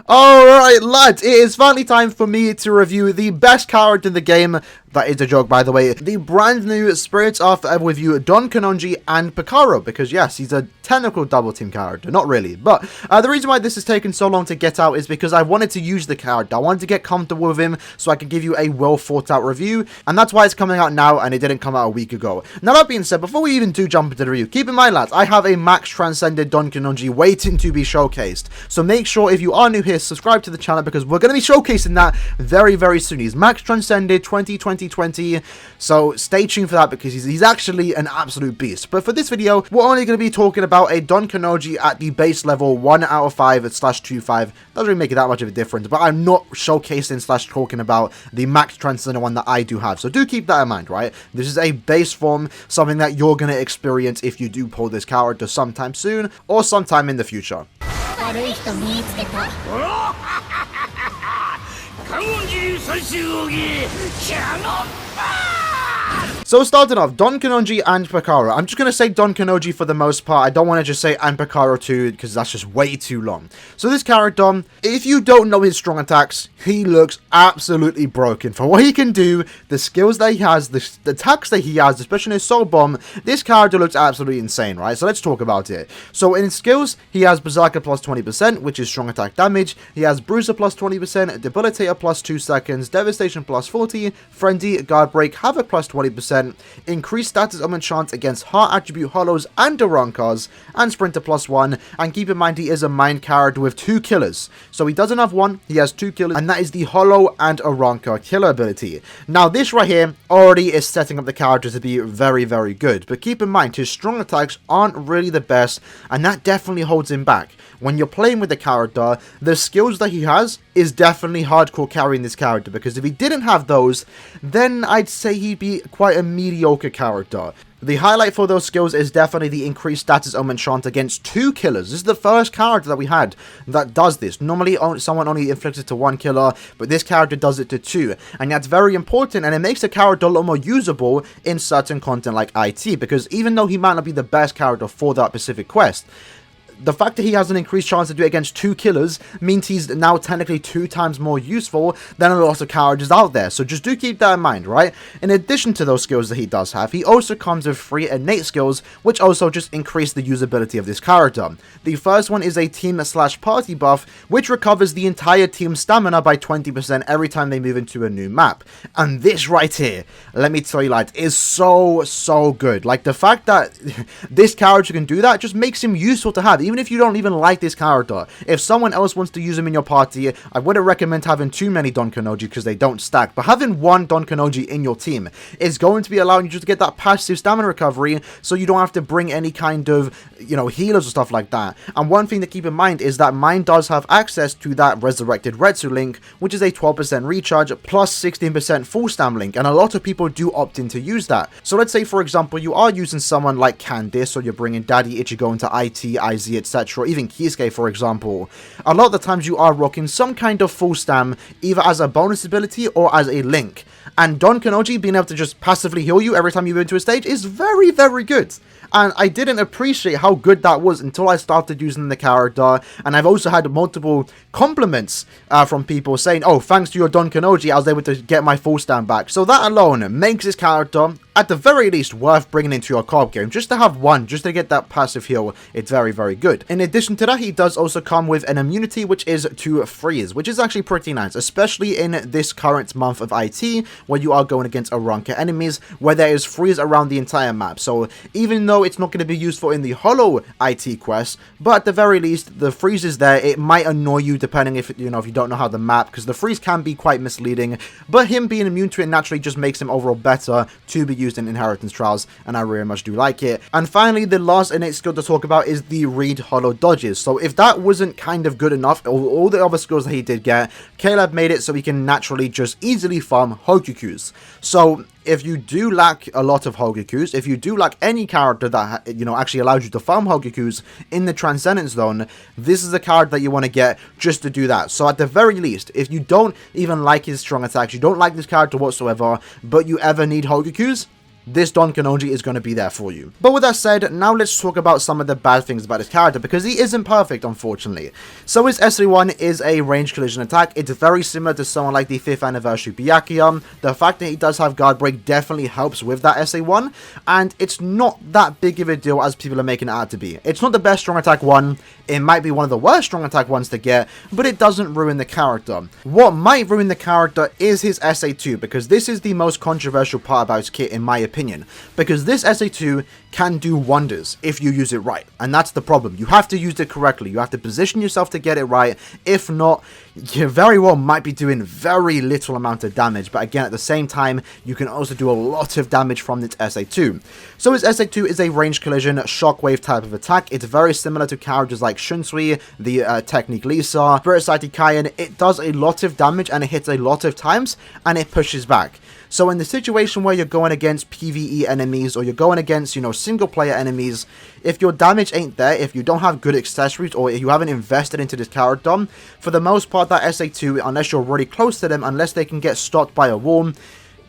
Alright lads, it is finally time for me to review the best character in the game. That is a joke, by the way. The brand new Spirits Are Forever with You, Don Kanonji and Picaro, because yes, he's a technical double team character. Not really, but the reason why this has taken so long to get out is because I wanted to use the character. I wanted to get comfortable with him so I could give you a well thought out review, and that's why it's coming out now and it didn't come out a week ago. Now that being said, before we even do jump into the review, keep in mind lads, I have a max transcended Don Kanonji waiting to be showcased. So make sure if you are new here, subscribe to the channel because we're going to be showcasing that very, very soon. He's max transcended 2020, so stay tuned for that because he's actually an absolute beast. But for this video, we're only going to be talking about a Don Kanonji at the base level 1 out of 5/25. Doesn't really make it that much of a difference, but I'm not showcasing / talking about the max transcended one that I do have. So do keep that in mind, right? This is a base form, something that you're going to experience if you do pull this character sometime soon or sometime in the future. So starting off, Don Kanonji and Picaro. I'm just going to say Don Kanonji for the most part. I don't want to just say and Picaro too, because that's just way too long. So this character, if you don't know his strong attacks, he looks absolutely broken. For what he can do, the skills that he has, the attacks that he has, especially his Soul Bomb, this character looks absolutely insane, right? So let's talk about it. So in his skills, he has Berserker plus 20%, which is strong attack damage. He has Bruiser plus 20%, Debilitator plus 2 seconds, Devastation plus 40, Frenzy, Guard Break, Havoc plus 20%, increased status of enchant against Heart Attribute Hollows and Arancars, and Sprinter plus 1. And keep in mind, he is a mind character with 2 killers. So he doesn't have 1, he has 2 killers, and that is the Hollow and Arancar killer ability. Now this right here already is setting up the character to be very, very good. But keep in mind, his strong attacks aren't really the best, and that definitely holds him back. When you're playing with the character, the skills that he has is definitely hardcore carrying this character, because if he didn't have those, then I'd say he'd be quite a mediocre character. The highlight for those skills is definitely the increased status of enchant against 2 killers. This is the first character that we had that does this. Normally, someone only inflicts it to 1 killer, but this character does it to 2. And that's very important, and it makes the character a lot more usable in certain content like IT, because even though he might not be the best character for that specific quest, the fact that he has an increased chance to do it against 2 killers means he's now technically 2 times more useful than a lot of characters out there. So just do keep that in mind, right? In addition to those skills that he does have, he also comes with 3 innate skills, which also just increase the usability of this character. The first one is a team / party buff, which recovers the entire team's stamina by 20% every time they move into a new map. And this right here, let me tell you lads, is so good. Like the fact that this character can do that just makes him useful to have. Even if you don't even like this character, if someone else wants to use him in your party, I wouldn't recommend having too many Don Kanonji because they don't stack, but having 1 Don Kanonji in your team is going to be allowing you to get that passive stamina recovery, so you don't have to bring any kind of, you know, healers or stuff like that. And one thing to keep in mind is that mine does have access to that Resurrected Retsu link, which is a 12% recharge plus 16% full stam link, and a lot of people do opt in to use that. So let's say, for example, you are using someone like Candice, or you're bringing Daddy Ichigo into IT, IZ, etc., even Kisuke, for example. A lot of the times you are rocking some kind of full stam, either as a bonus ability or as a link. And Don Kanonji being able to just passively heal you every time you move into a stage is very, very good. And I didn't appreciate how good that was until I started using the character. And I've also had multiple compliments from people saying, oh, thanks to your Don Kanonji, I was able to get my full stam back. So that alone makes this character, at the very least, worth bringing into your co-op game. Just to have 1, just to get that passive heal, it's very, very good. In addition to that, he does also come with an immunity, which is to freeze, which is actually pretty nice, especially in this current month of IT, where you are going against Arancar enemies, where there is freeze around the entire map. So even though it's not going to be useful in the Hollow IT quest, but at the very least, the freeze is there. It might annoy you depending if you don't know how the map, because the freeze can be quite misleading, but him being immune to it naturally just makes him overall better to be used in Inheritance Trials, and I very much do like it. And finally, the last innate skill to talk about is the Read Hollow dodges. So if that wasn't kind of good enough, all the other skills that he did get, Caleb made it so he can naturally just easily farm Hokukus. So if you do lack a lot of Hokukus, if you do lack any character that, actually allows you to farm Hokukus in the Transcendence Zone, this is a card that you want to get just to do that. So at the very least, if you don't even like his strong attacks, you don't like this character whatsoever, but you ever need Hokukus, this Don Kanonji is going to be there for you. But with that said, now let's talk about some of the bad things about his character, because he isn't perfect, unfortunately. So his SA1 is a range collision attack. It's very similar to someone like the 5th anniversary Byakuya. The fact that he does have guard break definitely helps with that SA1, and it's not that big of a deal as people are making it out to be. It's not the best strong attack one, it might be one of the worst strong attack ones to get, but it doesn't ruin the character. What might ruin the character is his SA2, because this is the most controversial part about his kit in my opinion, because this SA2 can do wonders if you use it right, and that's the problem. You have to use it correctly, you have to position yourself to get it right. If not, you very well might be doing very little amount of damage, but again, at the same time, you can also do a lot of damage from this SA2. So his SA2 is a range collision shockwave type of attack. It's very similar to characters like Shunsui, the Technique Lisa, Spirit Sighted Kaien. It does a lot of damage and it hits a lot of times and it pushes back. So in the situation where you're going against PvE enemies, or you're going against, you know, single player enemies, if your damage ain't there, if you don't have good accessories, or if you haven't invested into this character, for the most part that SA2, unless you're really close to them, unless they can get stopped by a wall,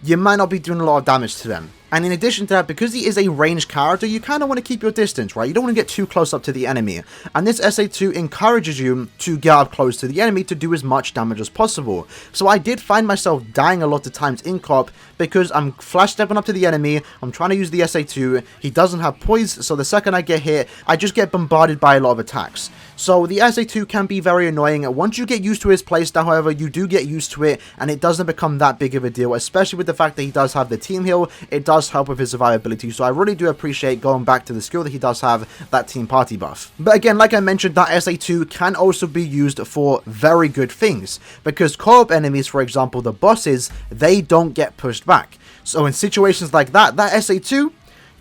you might not be doing a lot of damage to them. And in addition to that, because he is a ranged character, you kind of want to keep your distance, right? You don't want to get too close up to the enemy. And this SA2 encourages you to get up close to the enemy to do as much damage as possible. So I did find myself dying a lot of times in co-op because I'm flash stepping up to the enemy, I'm trying to use the SA2, he doesn't have poise, so the second I get hit, I just get bombarded by a lot of attacks. So the SA2 can be very annoying. Once you get used to his playstyle, however, you do get used to it, and it doesn't become that big of a deal, especially with the fact that he does have the team heal. It does help with his survivability, so I really do appreciate going back to the skill that he does have, that team party buff. But again, like I mentioned, that SA2 can also be used for very good things, because co-op enemies, for example the bosses, they don't get pushed back. So in situations like that, that SA2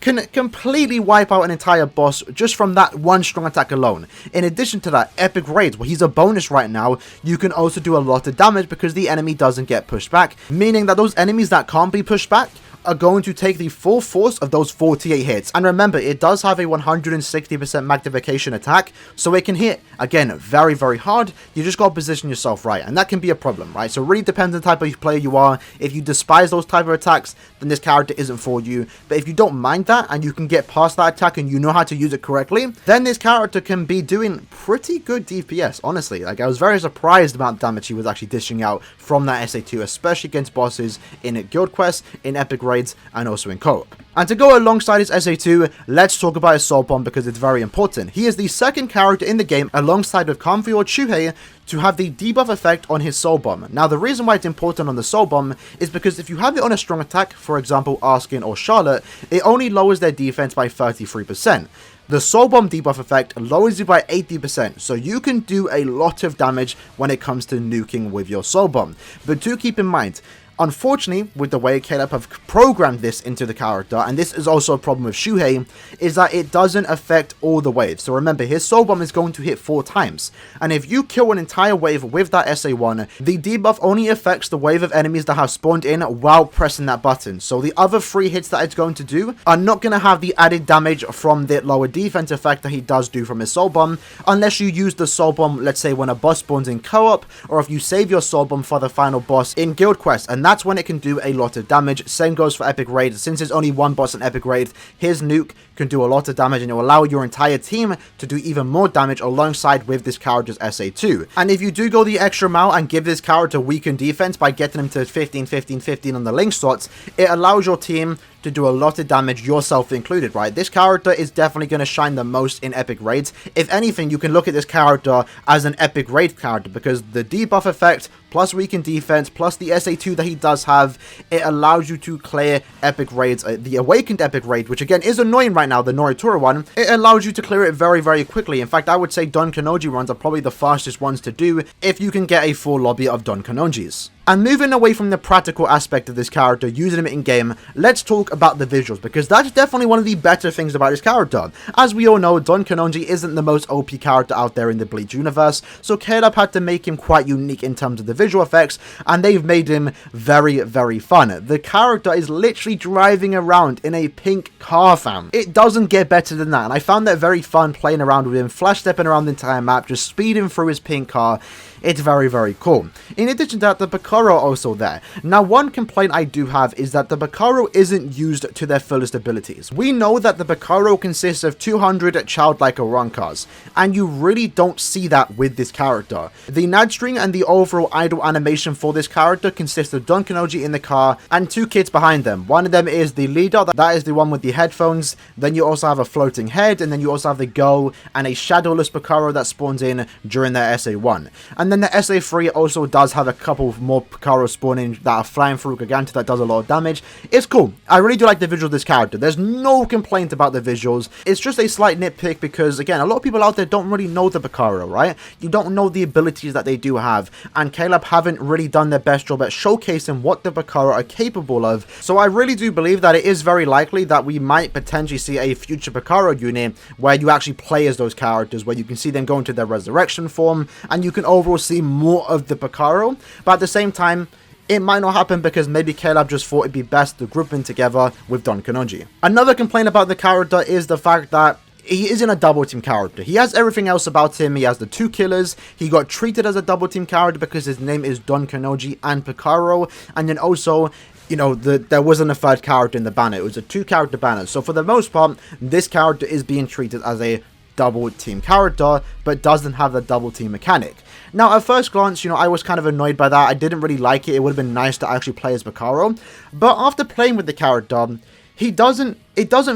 can completely wipe out an entire boss just from that one strong attack alone. In addition to that, epic raids, where he's a bonus right now, you can also do a lot of damage because the enemy doesn't get pushed back, meaning that those enemies that can't be pushed back are going to take the full force of those 48 hits. And remember, it does have a 160% magnification attack, so it can hit, again, very, very hard. You just got to position yourself right, and that can be a problem, right? So it really depends on the type of player you are. If you despise those type of attacks, then this character isn't for you. But if you don't mind that, and you can get past that attack, and you know how to use it correctly, then this character can be doing pretty good DPS, honestly. Like, I was very surprised about the damage he was actually dishing out from that SA2, especially against bosses in Guild Quest, in Epic Raids, and also in co-op. And to go alongside his SA2, let's talk about his Soul Bomb, because it's very important. He is the second character in the game, alongside with Comfy or Chuhei, to have the debuff effect on his Soul Bomb. Now, the reason why it's important on the Soul Bomb is because if you have it on a strong attack, for example Askin or Charlotte, it only lowers their defense by 33%. The Soul Bomb debuff effect lowers you by 80%, so you can do a lot of damage when it comes to nuking with your Soul Bomb. But do keep in mind, unfortunately, with the way KLab have programmed this into the character, and this is also a problem with Shuhei, is that it doesn't affect all the waves. So remember, his Soul Bomb is going to hit 4 times, and if you kill an entire wave with that SA1, the debuff only affects the wave of enemies that have spawned in while pressing that button. So the other 3 hits that it's going to do are not going to have the added damage from the lower defense effect that he does do from his Soul Bomb, unless you use the Soul Bomb, let's say when a boss spawns in co-op, or if you save your Soul Bomb for the final boss in Guild Quest, and that's when it can do a lot of damage. Same goes for Epic Raid. Since there's only one boss in Epic Raid, his nuke can do a lot of damage, and it will allow your entire team to do even more damage alongside with this character's SA2. And if you do go the extra mile and give this character weakened defense by getting him to 15, 15, 15 on the link slots, it allows your team to do a lot of damage, yourself included, right? This character is definitely going to shine the most in Epic Raids. If anything, you can look at this character as an Epic Raid character, because the debuff effect, plus weakened defense, plus the SA2 that he does have, it allows you to clear Epic Raids. The Awakened Epic Raid, which again is annoying right now, the Noritura one, it allows you to clear it very, very quickly. In fact, I would say Don Kanonji runs are probably the fastest ones to do if you can get a full lobby of Don Kanonjis. And moving away from the practical aspect of this character, using him in game, let's talk about the visuals, because that's definitely one of the better things about this character. As we all know, Don Kanonji isn't the most OP character out there in the Bleach universe, so KLab had to make him quite unique in terms of the visual effects, and they've made him very, very fun. The character is literally driving around in a pink car, fam. It doesn't get better than that, and I found that very fun playing around with him, flash stepping around the entire map, just speeding through his pink car. It's very, very cool. In addition to that, the Picaro are also there. Now, one complaint I do have is that the Picaro isn't used to their fullest abilities. We know that the Picaro consists of 200 childlike Aurancars, and you really don't see that with this character. The Nad string and the overall idle animation for this character consists of Don Kanonji in the car and two kids behind them. One of them is the leader, that is the one with the headphones. Then you also have a floating head, and then you also have the girl and a shadowless Picaro that spawns in during their SA1. And then the SA3 also does have a couple more Picaro spawning that are flying through Giganta that does a lot of damage. It's cool. I really do like the visual of this character. There's no complaint about the visuals. It's just a slight nitpick because, again, a lot of people out there don't really know the Picaro, right? You don't know the abilities that they do have, and Caleb haven't really done their best job at showcasing what the Picaro are capable of. So I really do believe that it is very likely that we might potentially see a future Picaro unit where you actually play as those characters, where you can see them go into their resurrection form, and you can overall see more of the Picaro. But at the same time, it might not happen because maybe Caleb just thought it'd be best to group him together with Don Kanonji. Another complaint about the character is the fact that he isn't a double team character. He has everything else about him. He has the two killers. He got treated as a double team character because his name is Don Kanonji and Picaro. And then also, you know, there wasn't a third character in the banner. It was a two character banner. So for the most part, this character is being treated as a double team character, but doesn't have the double team mechanic. Now, at first glance, you know, I was kind of annoyed by that. I didn't really like it. It would have been nice to actually play as Picaro. But after playing with the character, it doesn't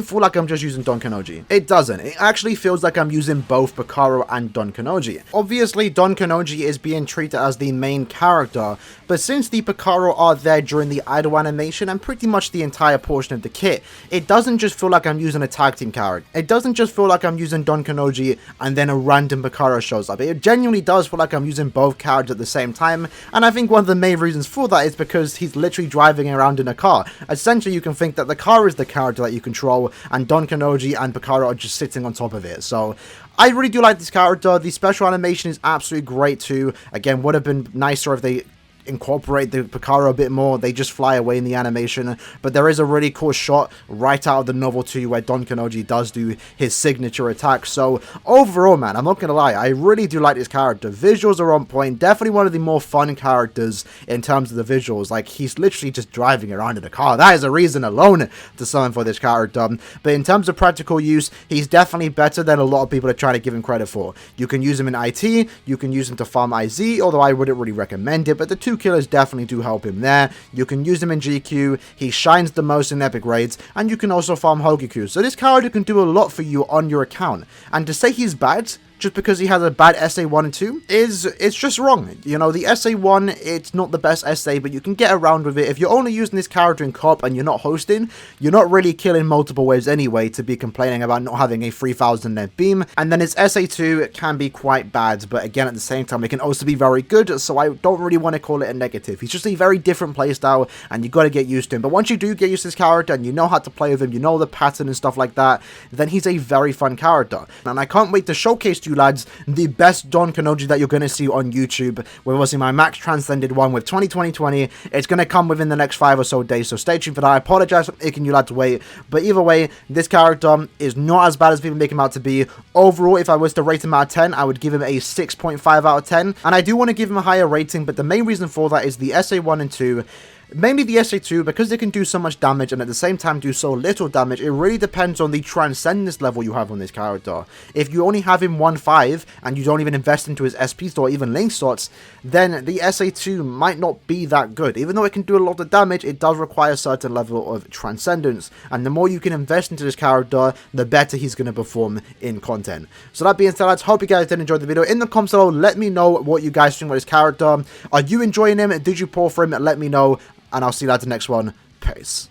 feel like I'm just using Don Kanonji. It doesn't. It actually feels like I'm using both Picaro and Don Kanonji. Obviously, Don Kanonji is being treated as the main character, but since the Picaro are there during the idle animation and pretty much the entire portion of the kit, it doesn't just feel like I'm using a tag team character. It doesn't just feel like I'm using Don Kanonji and then a random Picaro shows up. It genuinely does feel like I'm using both characters at the same time, and I think one of the main reasons for that is because he's literally driving around in a car. Essentially, you can think that the car is the character that you control, and Don Kanonji and Picaro are just sitting on top of it. So I really do like this character. The special animation is absolutely great too. Again, would have been nicer if they incorporate the Picaro a bit more. They just fly away in the animation, but there is a really cool shot right out of the novel too where Don Kanonji does do his signature attack. So overall, man, I'm not gonna lie, I really do like this character. Visuals are on point. Definitely one of the more fun characters in terms of the visuals. Like, he's literally just driving around in a car. That is a reason alone to summon for this character. But in terms of practical use, he's definitely better than a lot of people are trying to give him credit for. You can use him in IT, you can use him to farm IZ, although I wouldn't really recommend it, but the two killers definitely do help him there. You can use him in GQ, he shines the most in epic raids, and you can also farm Hogiku. So this character can do a lot for you on your account. And to say he's bad just because he has a bad SA1 and 2 it's just wrong. You know, the SA1, it's not the best SA, but you can get around with it. If you're only using this character in co-op and you're not hosting, you're not really killing multiple waves anyway to be complaining about not having a 3000 net beam. And then his SA2 can be quite bad, but again, at the same time, it can also be very good, so I don't really want to call it a negative. He's just a very different playstyle, and you got to get used to him. But once you do get used to this character, and you know how to play with him, you know the pattern and stuff like that, then he's a very fun character. And I can't wait to showcase to you lads the best Don Kanonji that you're going to see on YouTube, with obviously my max transcended one with 2020. It's going to come within the next 5 or so days, so stay tuned for that. I apologize for making you lads wait, but either way, this character is not as bad as people make him out to be. Overall, if I was to rate him out of 10, I would give him a 6.5 out of 10, and I do want to give him a higher rating, but the main reason for that is the SA1 and 2. Mainly the SA2, because they can do so much damage and at the same time do so little damage. It really depends on the transcendence level you have on this character. If you only have him 1.5 and you don't even invest into his SP slot or even link slots, then the SA2 might not be that good. Even though it can do a lot of damage, it does require a certain level of transcendence, and the more you can invest into this character, the better he's going to perform in content. So that being said, lads, hope you guys did enjoy the video. In the comments below, let me know what you guys think about this character. Are you enjoying him? Did you pull for him? Let me know. And I'll see you lads in the next one. Peace.